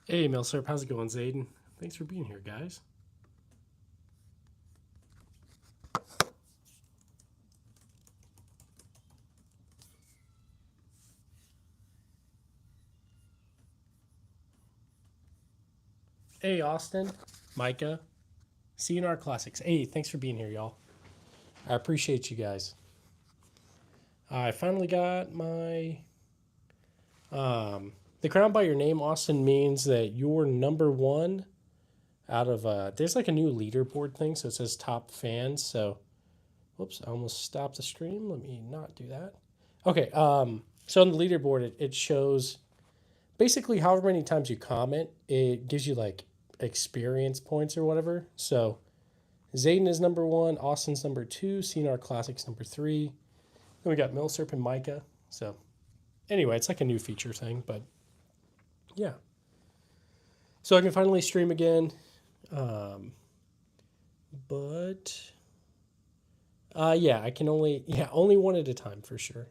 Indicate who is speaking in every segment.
Speaker 1: Hey, Milsurp, how's it going, Zayden? Thanks for being here, guys. Hey, Austin, Micah, CNR Classics. Hey, thanks for being here, y'all. I appreciate you guys. I finally got my the crown by your name. Austin means that you're number one out of there's like a new leaderboard thing, so it says top fans. So, whoops, I almost stopped the stream. Let me not do that. Okay, so on the leaderboard, it shows basically however many times you comment, it gives you like experience points or whatever. So Zayden is number one, Austin's number two, CNR Classics number three. Then we got Milsurp and Micah. So anyway, it's like a new feature thing, but yeah. So I can finally stream again. But yeah, I can only one at a time for sure.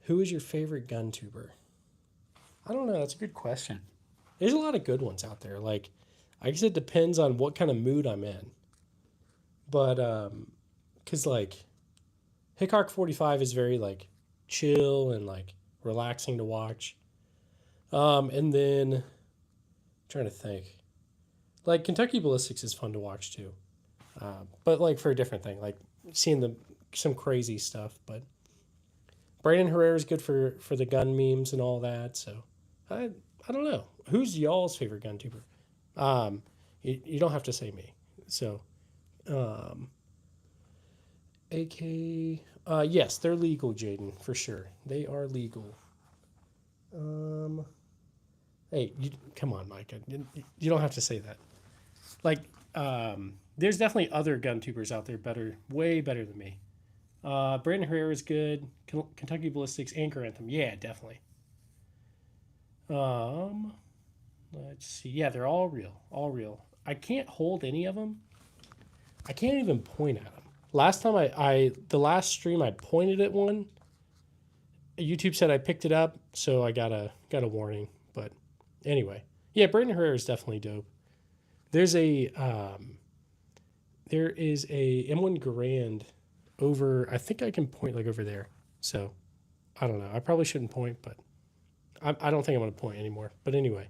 Speaker 1: Who is your favorite gun tuber? I don't know. That's a good question. There's a lot of good ones out there. Like, I guess it depends on what kind of mood I'm in. But cause like Hickok 45 is very like chill and like relaxing to watch. And then I'm trying to think, like Kentucky Ballistics is fun to watch too. But like for a different thing, like seeing some crazy stuff. But Brandon Herrera is good for the gun memes and all that. So I I don't know. Who's y'all's favorite gun tuber? You don't have to say me. So um, AK. Yes, they're legal, Jaden, for sure. They are legal. Um, hey, come on, Micah. You don't have to say that. Like, there's definitely other gun tubers out there better, way better than me. Brandon Herrera is good. Kentucky Ballistics, Anchor Anthem. Yeah, definitely. Um, let's see. Yeah, they're all real. All real. I can't hold any of them. I can't even point at them. Last time the last stream I pointed at one, YouTube said I picked it up, so I got a warning. But anyway, yeah, Brandon Herrera is definitely dope. There's a there is a M1 Garand over. I think I can point like over there. So I don't know. I probably shouldn't point, but I don't think I'm gonna point anymore. But anyway,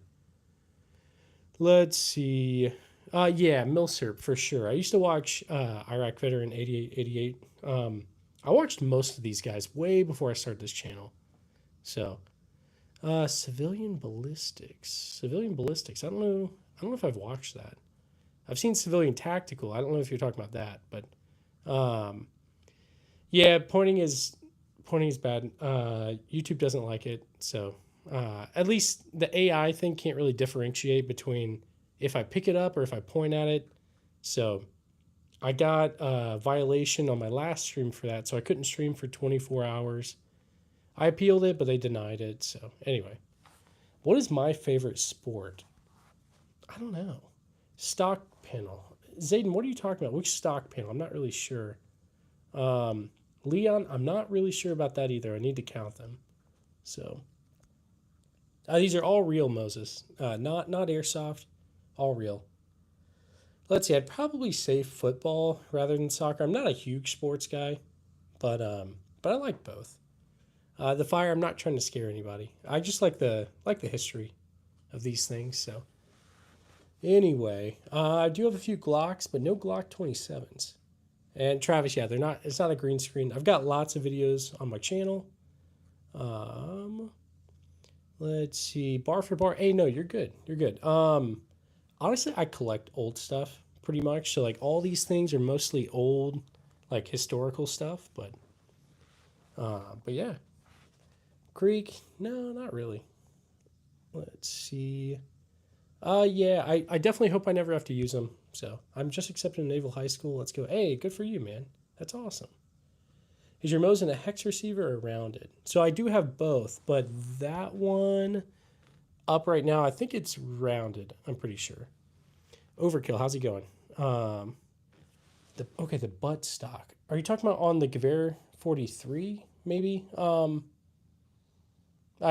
Speaker 1: let's see. Yeah, Milsurp for sure. I used to watch Iraq Veteran 8888. I watched most of these guys way before I started this channel. So, Civilian Ballistics. Civilian Ballistics. I don't know. I don't know if I've watched that. I've seen Civilian Tactical. I don't know if you're talking about that, but yeah, pointing is bad. YouTube doesn't like it, so at least the AI thing can't really differentiate between if I pick it up or if I point at it. So I got a violation on my last stream for that, so I couldn't stream for 24 hours. I appealed it, but they denied it. So anyway, what is my favorite sport? I don't know. Stock panel. Zayden, what are you talking about? Which stock panel? I'm not really sure. Um, Leon, I'm not really sure about that either. I need to count them. So these are all real, Moses. Not airsoft, all real. Let's see. I'd probably say football rather than soccer. I'm not a huge sports guy, but I like both. The fire. I'm not trying to scare anybody. I just like the history of these things. So anyway, I do have a few Glocks, but no Glock 27s. And Travis, yeah, they're not. It's not a green screen. I've got lots of videos on my channel. Um, let's see, bar for bar. Hey, no, you're good. You're good. Honestly, I collect old stuff pretty much. So like all these things are mostly old, like historical stuff. But yeah, Creek. No, not really. Let's see. Yeah, I definitely hope I never have to use them. So I'm just accepted in Naval High School. Let's go. Hey, good for you, man. That's awesome. Is your Mosin a hex receiver or rounded? So I do have both, but that one up right now, I think it's rounded. I'm pretty sure. Overkill, how's it going? Um, the butt stock. Are you talking about on the Gewehr 43? Maybe.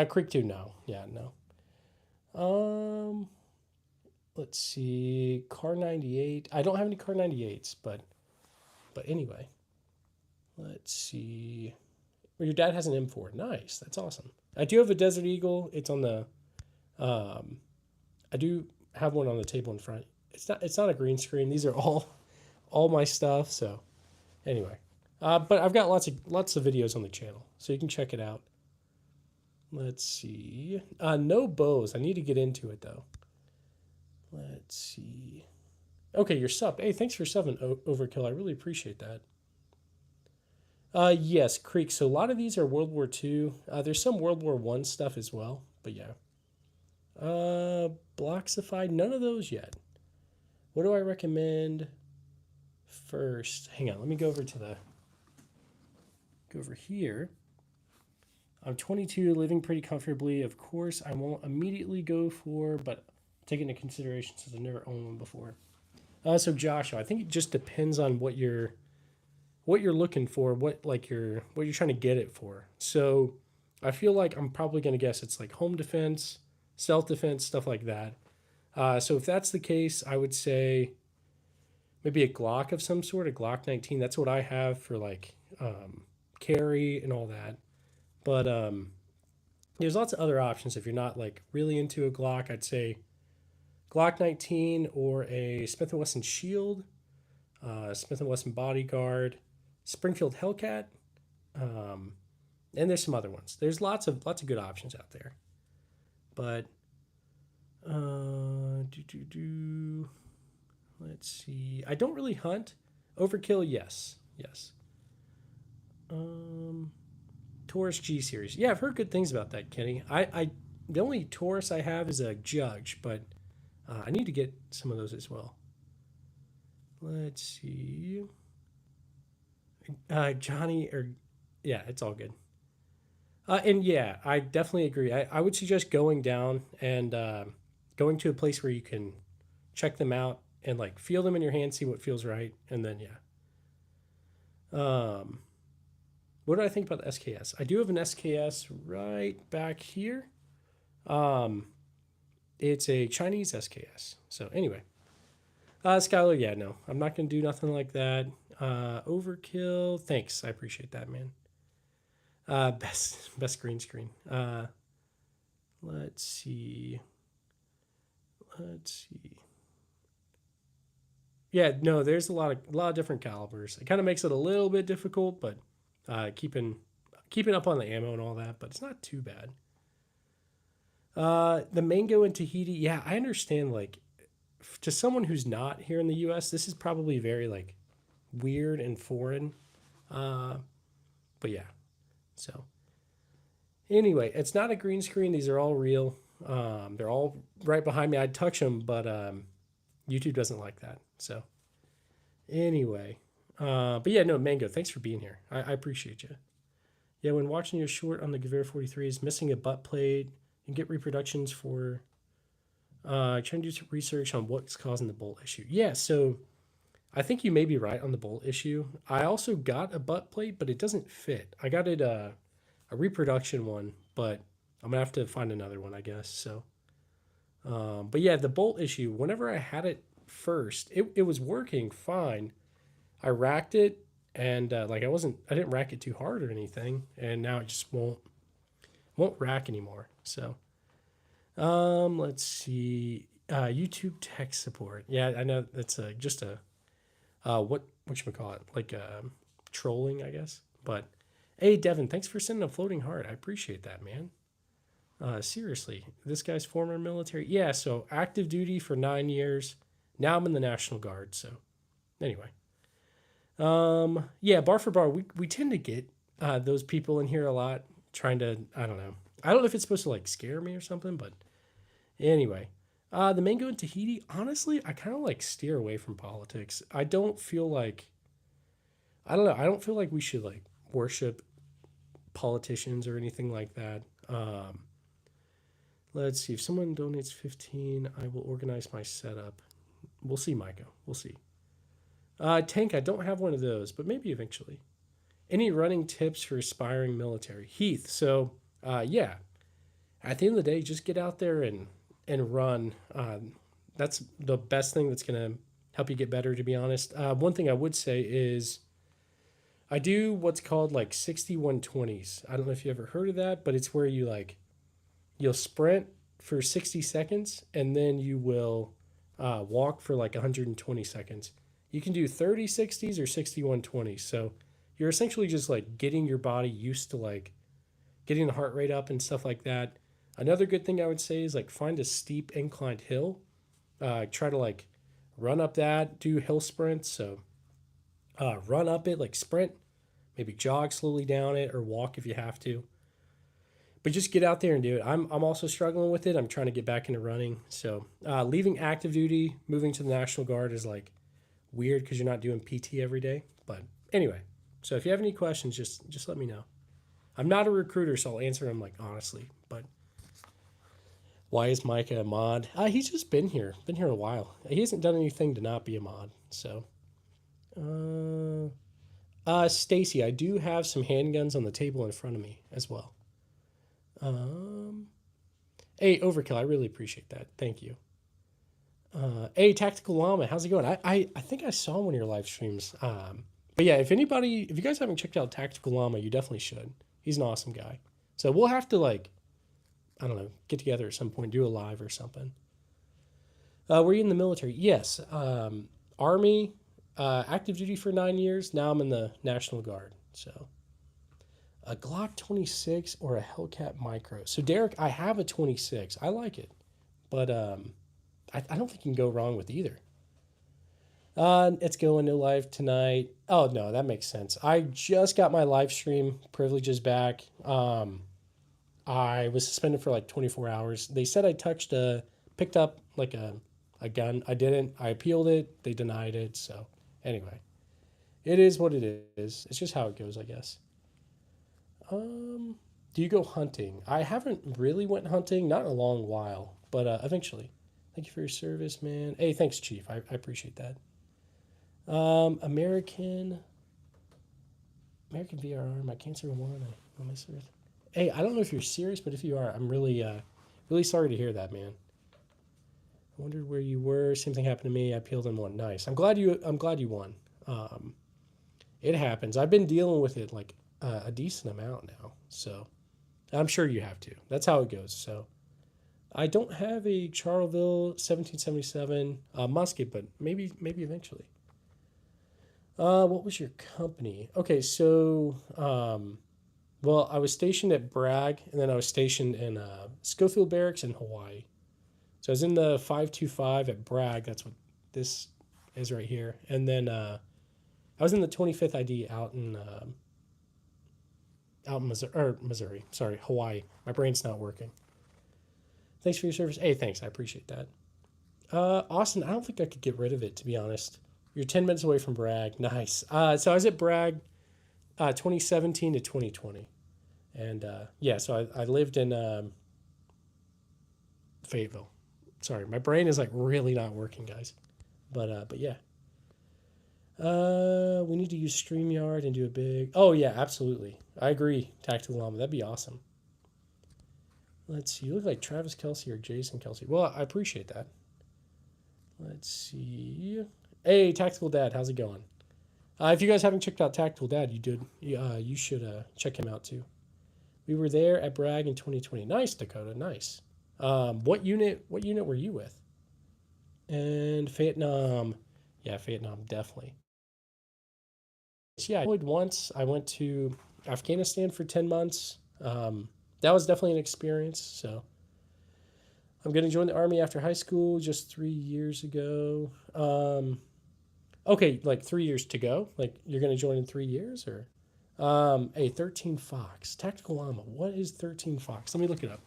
Speaker 1: Creek 2, no. Yeah, no. let's see, Car 98. I don't have any Car 98s, but anyway, let's see. Well, your dad has an M4. Nice, that's awesome. I do have a Desert Eagle. It's on the. I do have one on the table in front. It's not a green screen. These are all my stuff. So anyway, but I've got lots of videos on the channel, so you can check it out. Let's see. No bows. I need to get into it though. Let's see. Okay, you're subbed. Hey, thanks for subbing, Overkill. I really appreciate that. Yes, Creek. So a lot of these are World War II. There's some World War I stuff as well, but yeah. Bloxified. None of those yet. What do I recommend first? Hang on. Let me go over here. I'm 22, living pretty comfortably. Of course, I won't immediately go for, but take into consideration since I've never owned one before. So Joshua, I think it just depends on what you're looking for, what you're trying to get it for. So I feel like I'm probably going to guess it's like home defense, self-defense, stuff like that. So if that's the case, I would say maybe a Glock of some sort, a Glock 19. That's what I have for like carry and all that. But there's lots of other options if you're not like really into a Glock. I'd say Glock 19 or a Smith & Wesson Shield, Smith & Wesson Bodyguard, Springfield Hellcat, and there's some other ones. There's lots of good options out there. But let's see. I don't really hunt. Overkill, yes. Taurus G series. Yeah, I've heard good things about that, Kenny. The only Taurus I have is a Judge, but I need to get some of those as well. Let's see. Johnny, yeah, it's all good. And yeah, I definitely agree. I would suggest going down and going to a place where you can check them out and like feel them in your hand, see what feels right, and then yeah. What do I think about the SKS? I do have an SKS right back here. It's a Chinese SKS. So anyway, Skylar, yeah, no, I'm not gonna do nothing like that. Overkill, thanks, I appreciate that, man. Best green screen. Let's see. Yeah, no, there's a lot of different calibers. It kind of makes it a little bit difficult, but keeping up on the ammo and all that, but it's not too bad. The mango in Tahiti, yeah, I understand. Like, to someone who's not here in the U.S., this is probably very like weird and foreign. But yeah, so anyway, it's not a green screen. These are all real. They're all right behind me. I'd touch them, but YouTube doesn't like that. So anyway, but yeah, no, Mango, thanks for being here. I appreciate you. Yeah, when watching your short on the Gewehr 43 is missing a butt plate and get reproductions for trying to do some research on what's causing the bolt issue. Yeah, so I think you may be right on the bolt issue. I also got a butt plate, but it doesn't fit. I got it a reproduction one, but I'm gonna have to find another one, I guess. So, but yeah, the bolt issue. Whenever I had it first, it was working fine. I racked it, and like I didn't rack it too hard or anything, and now it just won't rack anymore. So, let's see. YouTube tech support. Yeah, I know that's just a what you call it, like trolling, I guess. But hey, Devin, thanks for sending a floating heart. I appreciate that, man. Seriously, this guy's former military. Yeah, so active duty for 9 years. Now I'm in the National Guard. So anyway, yeah, bar for bar, we tend to get those people in here a lot trying to, I don't know if it's supposed to like scare me or something, but anyway, the Mango in Tahiti, honestly, I kind of like steer away from politics. I don't feel like we should like worship politicians or anything like that. Let's see, if someone donates 15, I will organize my setup. We'll see, Micah. We'll see. Tank, I don't have one of those, but maybe eventually. Any running tips for aspiring military? Heath, so yeah, at the end of the day, just get out there and run. That's the best thing that's going to help you get better, to be honest. One thing I would say is I do what's called like 6120s. I don't know if you ever heard of that, but it's where you like, you'll sprint for 60 seconds and then you will walk for like 120 seconds. You can do 30 60s or 6120s. So you're essentially just like getting your body used to like getting the heart rate up and stuff like that. Another good thing I would say is like find a steep inclined hill. Try to like run up that, do hill sprints. So run up it, like sprint, maybe jog slowly down it or walk if you have to. But just get out there and do it. I'm also struggling with it. I'm trying to get back into running. So leaving active duty, moving to the National Guard is like weird because you're not doing PT every day. But anyway, so if you have any questions, just let me know. I'm not a recruiter, so I'll answer them like honestly. But why is Micah a mod? He's just been here a while. He hasn't done anything to not be a mod. So, Stacy, I do have some handguns on the table in front of me as well. Um, hey, Overkill, I really appreciate that. Thank you. Hey, Tactical Llama, how's it going? I think I saw one of your live streams. But yeah, if you guys haven't checked out Tactical Llama, you definitely should. He's an awesome guy. So we'll have to like, I don't know, get together at some point, do a live or something. Were you in the military? Yes. Army, active duty for 9 years. Now I'm in the National Guard. So a Glock 26 or a Hellcat Micro. So Derek, I have a 26. I like it, but I don't think you can go wrong with either. It's going no live tonight. Oh no, that makes sense. I just got my live stream privileges back. I was suspended for like 24 hours. They said I picked up like a gun. I didn't. I appealed it. They denied it. So anyway, it is what it is. It's just how it goes, I guess. Do you go hunting? I haven't really went hunting, not in a long while, but eventually. Thank you for your service, man. Hey, thanks, Chief. I appreciate that. American VRR, my cancer one. I miss it. Hey, I don't know if you're serious, but if you are, I'm really sorry to hear that, man. I wondered where you were. Same thing happened to me. I peeled and won. Nice. I'm glad you won. It happens. I've been dealing with it like a decent amount now, so I'm sure you have to. That's how it goes. So I don't have a Charleville 1777 musket, but maybe eventually. What was your company? Okay, so well, I was stationed at Bragg, and then I was stationed in Schofield Barracks in Hawaii. So I was in the 525 at Bragg. That's what this is right here. And then I was in the 25th ID out in Missouri. Sorry, Hawaii. My brain's not working. Thanks for your service. Hey, thanks. I appreciate that. Austin, I don't think I could get rid of it, to be honest. You're 10 minutes away from Bragg. Nice. So I was at Bragg 2017 to 2020. And yeah, so I lived in Fayetteville. Sorry, my brain is like really not working, guys. But yeah. We need to use StreamYard and do a big. Oh yeah, absolutely. I agree, Tactical Llama. That'd be awesome. Let's see. You look like Travis Kelsey or Jason Kelsey. Well, I appreciate that. Let's see. Hey, Tactical Dad, how's it going? If you guys haven't checked out Tactical Dad, you should check him out too. We were there at Bragg in 2020. Nice, Dakota. Nice. What unit were you with? And Vietnam. Yeah, Vietnam, definitely. Yeah, I deployed once. I went to Afghanistan for 10 months. That was definitely an experience. So I'm going to join the Army after high school just 3 years ago. Okay, like 3 years to go? Like you're going to join in 3 years or? A 13 Fox. Tactical Llama. What is 13 Fox? Let me look it up.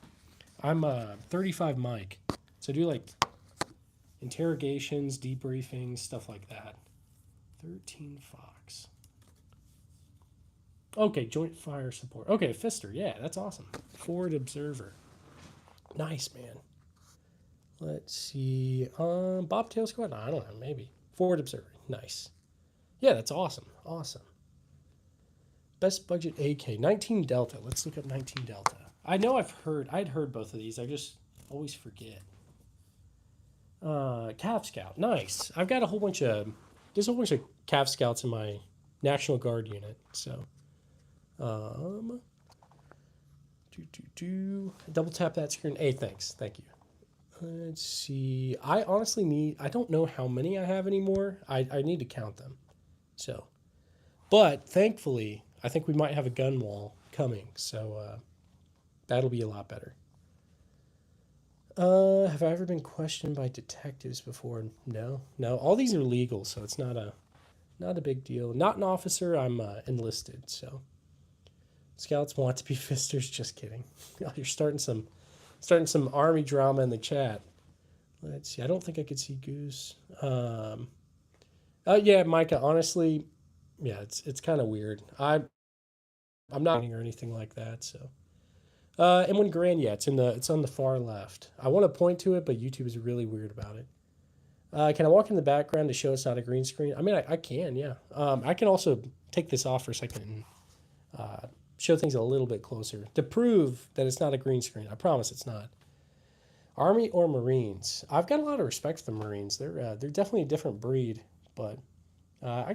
Speaker 1: I'm 35 Mike. So do like interrogations, debriefings, stuff like that. 13 Fox. Okay, joint fire support. Okay, Fister. Yeah, that's awesome. Forward observer. Nice, man. Let's see. Bobtail squad? No, I don't know. Maybe. Forward observer. Nice. Yeah, that's awesome. Awesome. Best budget AK. 19 Delta. Let's look up 19 Delta. I know I'd heard both of these. I just always forget. Cav Scout. Nice. I've got there's a whole bunch of Cav Scouts in my National Guard unit. So, um, double tap that screen. Hey, thanks. Thank you. Let's see. I don't know how many I have anymore. I need to count them. So, but thankfully, I think we might have a gun wall coming. So, that'll be a lot better. Have I ever been questioned by detectives before? No, no. All these are legal, so it's not a big deal. Not an officer. I'm enlisted, so scouts want to be fisters. Just kidding. You're starting some army drama in the chat. Let's see. I don't think I could see Goose. Yeah, Micah. Honestly, yeah, it's kind of weird. I'm not or anything like that. So, M1 Garand. Yeah, it's on the far left. I want to point to it, but YouTube is really weird about it. Can I walk in the background to show it's not a green screen? I mean, I can, yeah. I can also take this off for a second and show things a little bit closer to prove that it's not a green screen. I promise it's not. Army or Marines? I've got a lot of respect for the Marines. They're definitely a different breed, but I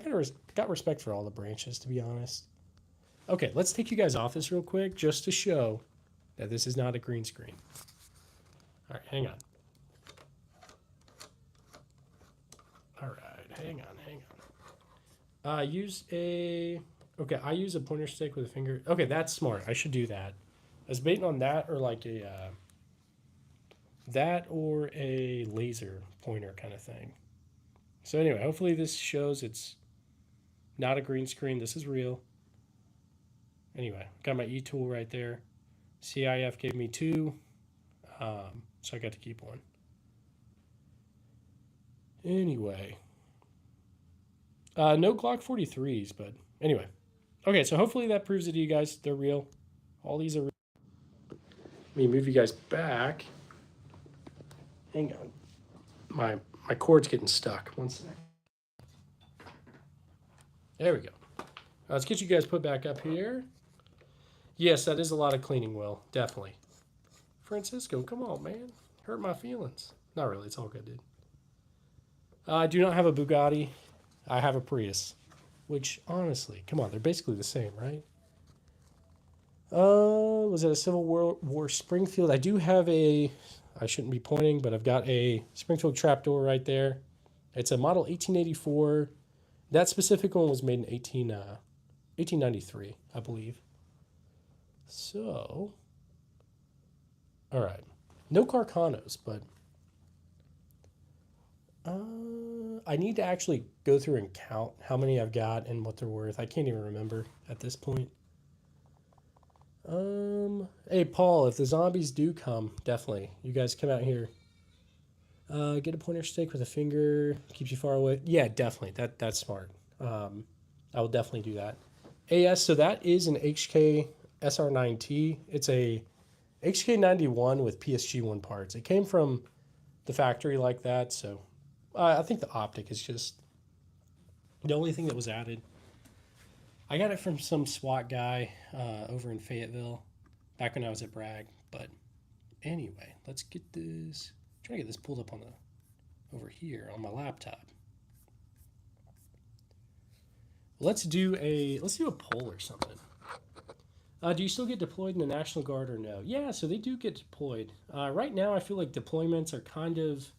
Speaker 1: got respect for all the branches, to be honest. Okay, let's take you guys off this real quick just to show that this is not a green screen. All right, hang on. All right, hang on. I use a pointer stick with a finger. Okay, that's smart. I should do that. I was baiting on that or like that or a laser pointer kind of thing. So anyway, hopefully this shows it's not a green screen. This is real. Anyway, got my E tool right there. CIF gave me 2, so I got to keep one. Anyway, no Glock 43s, but anyway. Okay, so hopefully that proves it to you guys. They're real. All these are real. Let me move you guys back. Hang on. My cord's getting stuck. One sec. There we go. Let's get you guys put back up here. Yes, that is a lot of cleaning, Will. Definitely. Francisco, come on, man. Hurt my feelings. Not really. It's all good, dude. I do not have a Bugatti. I have a Prius. Which, honestly, come on. They're basically the same, right? Was it a Civil War Springfield? I do have I shouldn't be pointing, but I've got a Springfield trapdoor right there. It's a model 1884. That specific one was made in 1893, I believe. So, all right. No Carcanos, but I need to actually go through and count how many I've got and what they're worth. I can't even remember at this point. Hey, Paul, if the zombies do come, definitely. You guys come out here. Get a pointer stick with a finger. Keeps you far away. Yeah, definitely. That's smart. I will definitely do that. AS, so that is an HK SR9T. It's a HK91 with PSG1 parts. It came from the factory like that, so I think the optic is just the only thing that was added. I got it from some SWAT guy over in Fayetteville back when I was at Bragg. But anyway, let's get this. I'm trying to get this pulled up over here on my laptop. Let's do a poll or something. Do you still get deployed in the National Guard or no? Yeah, so they do get deployed. Right now, I feel like deployments are kind of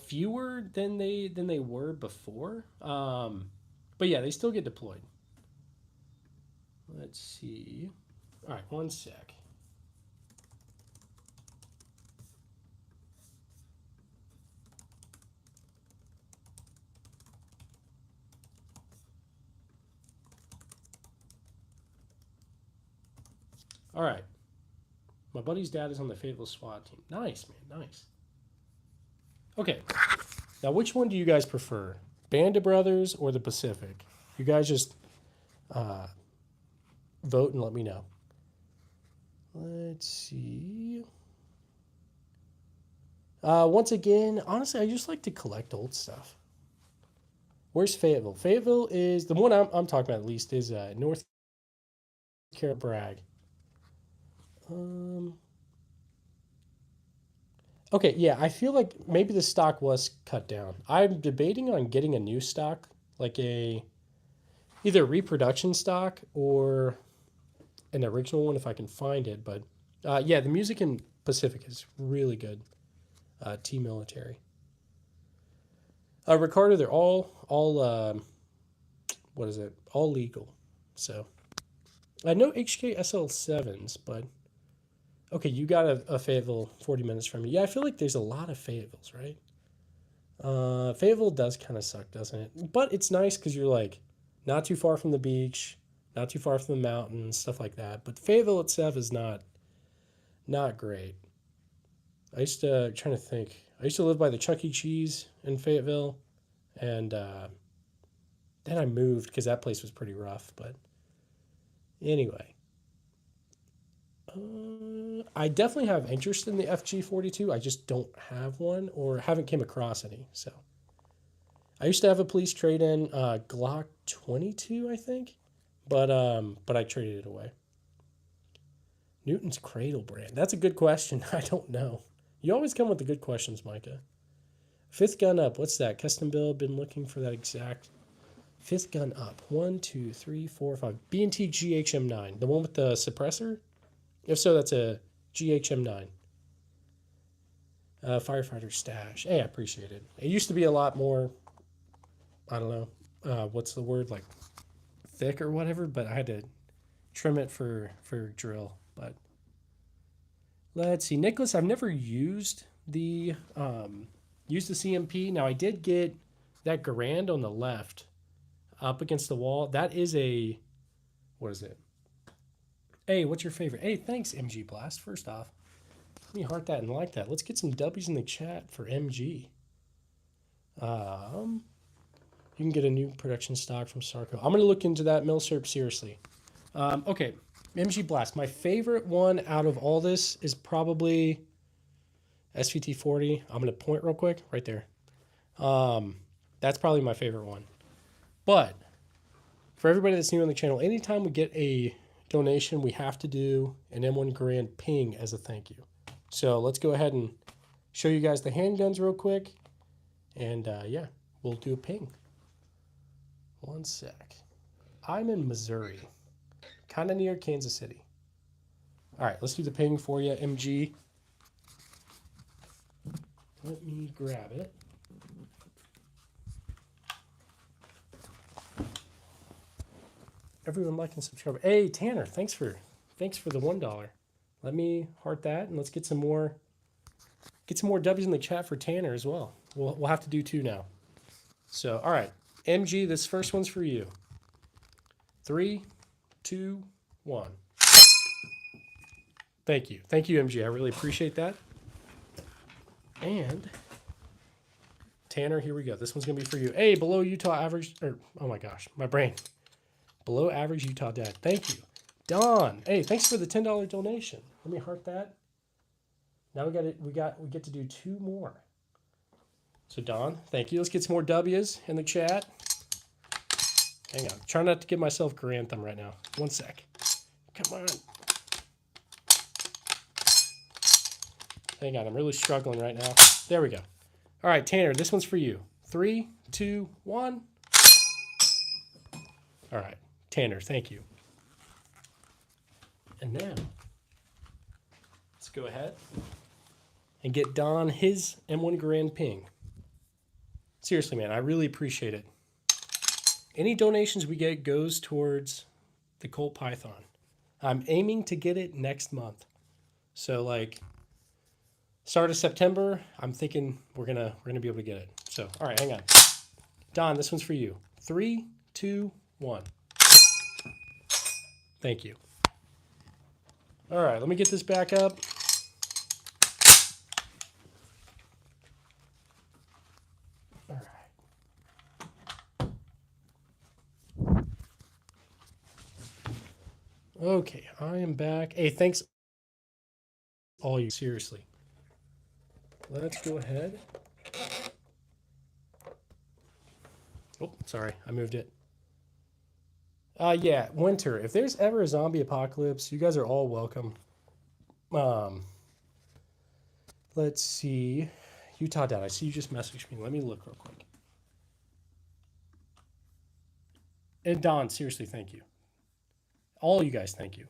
Speaker 1: fewer than they were before. But yeah, they still get deployed. Let's see. All right, one sec. All right. My buddy's dad is on the Fayetteville SWAT team. Nice, man, nice. Okay. Now, which one do you guys prefer? Band of Brothers or the Pacific? You guys just vote and let me know. Let's see. Once again, honestly, I just like to collect old stuff. Where's Fayetteville? Fayetteville is the one I'm talking about. At least is North Carolina Bragg. Okay, yeah, I feel like maybe the stock was cut down. I'm debating on getting a new stock, like a either reproduction stock or an original one if I can find it. But yeah, the music in Pacific is really good. T Military. Ricardo, they're all what is it? All legal. So I know HK SL7s, but okay, you got a Fayetteville 40 minutes from me. Yeah, I feel like there's a lot of Fayettevilles, right? Fayetteville does kind of suck, doesn't it? But it's nice because you're like not too far from the beach, not too far from the mountains, stuff like that. But Fayetteville itself is not great. I used to trying to think. I used to live by the Chuck E. Cheese in Fayetteville, and then I moved because that place was pretty rough. But anyway, I definitely have interest in the FG42. I just don't have one or haven't came across any. So I used to have a police trade in Glock 22, I think, but I traded it away. Newton's Cradle brand. That's a good question. I don't know. You always come with the good questions, Micah. Fifth gun up. What's that? Custom build. Been looking for that exact fifth gun up. 1, 2, 3, 4, 5. B&T GHM9. The one with the suppressor? If so, that's a GHM9. Firefighter stash. Hey, I appreciate it. It used to be a lot more, I don't know, what's the word, like thick or whatever, but I had to trim it for drill. But let's see, Nicholas, I've never used the CMP. Now I did get that Garand on the left up against the wall. That is a, what is it? Hey, what's your favorite? Hey, thanks, MG Blast. First off, let me heart that and like that. Let's get some W's in the chat for MG. You can get a new production stock from Sarco. I'm going to look into that Milsurp seriously. Okay, MG Blast. My favorite one out of all this is probably SVT40. I'm going to point real quick right there. That's probably my favorite one. But for everybody that's new on the channel, anytime we get a donation, we have to do an M1 Garand ping as a thank you. So let's go ahead and show you guys the handguns real quick. And yeah, we'll do a ping. One sec. I'm in Missouri, kind of near Kansas City. All right, let's do the ping for you, MG. Let me grab it. Everyone like and subscribe. Hey, Tanner, thanks for the $1. Let me heart that, and let's get some more W's in the chat for Tanner as well. We'll have to do 2 now. So, all right, MG, this first one's for you. 3, 2, 1. Thank you, MG. I really appreciate that. And Tanner, here we go. This one's gonna be for you. Hey, below Utah average, or oh my gosh, my brain. Below average Utah dad. Thank you. Don. Hey, thanks for the $10 donation. Let me heart that. Now we get to do 2 more. So Don, thank you. Let's get some more W's in the chat. Hang on. Try not to give myself Garand right now. 1 sec. Come on. Hang on. I'm really struggling right now. There we go. All right, Tanner, this one's for you. 3, 2, 1. All right. Tanner, thank you. And now, let's go ahead and get Don his M1 Garand ping. Seriously, man, I really appreciate it. Any donations we get goes towards the Colt Python. I'm aiming to get it next month. So, like, start of September, I'm thinking we're gonna be able to get it. So, all right, hang on. Don, this one's for you. 3, 2, 1. Thank you. All right, let me get this back up. All right. Okay, I am back. Hey, thanks all you. Seriously. Let's go ahead. Oh, sorry, I moved it. Yeah, winter. If there's ever a zombie apocalypse, you guys are all welcome. Let's see. Utah Dad, I see you just messaged me. Let me look real quick. And Don, seriously, thank you. All you guys, thank you.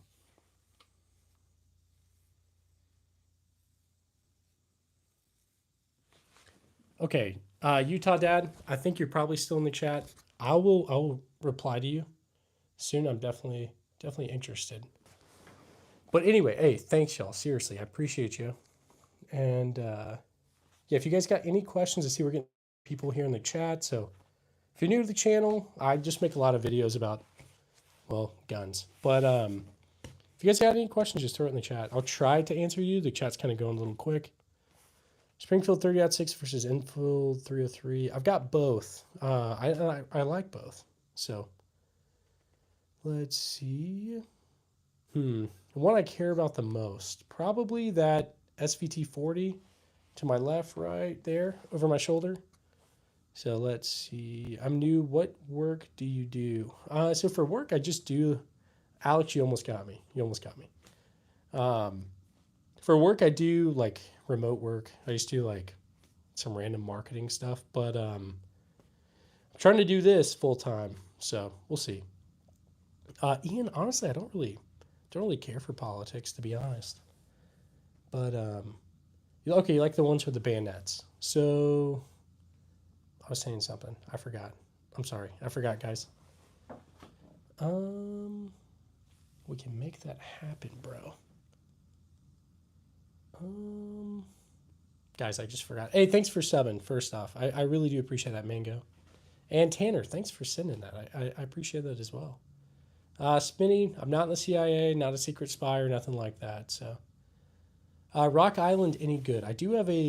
Speaker 1: Okay, Utah Dad, I think you're probably still in the chat. I will reply to you soon. I'm definitely interested. But anyway, hey, thanks y'all. Seriously, I appreciate you. And yeah, if you guys got any questions, I see we're getting people here in the chat. So if you're new to the channel, I just make a lot of videos about, well, guns. But if you guys got any questions, just throw it in the chat. I'll try to answer you. The chat's kind of going a little quick. Springfield 30-6 versus Enfield 303. I've got both. I like both. So let's see. The one I care about the most, probably that SVT 40 to my left, right there, over my shoulder. So let's see. I'm new. What work do you do? So for work, I just do. Alex, you almost got me. You almost got me. For work, I do like remote work. I just do like some random marketing stuff, but I'm trying to do this full time. So we'll see. Ian, honestly, I don't really care for politics, to be honest. But okay, you like the ones with the bayonets. So I was saying something. I forgot. I'm sorry. I forgot, guys. We can make that happen, bro. Guys, I just forgot. Hey, thanks for subbing, first off. I really do appreciate that, Mango. And Tanner, thanks for sending that. I appreciate that as well. Spinny, I'm not in the CIA, not a secret spy or nothing like that. So, Rock Island, any good? I do have a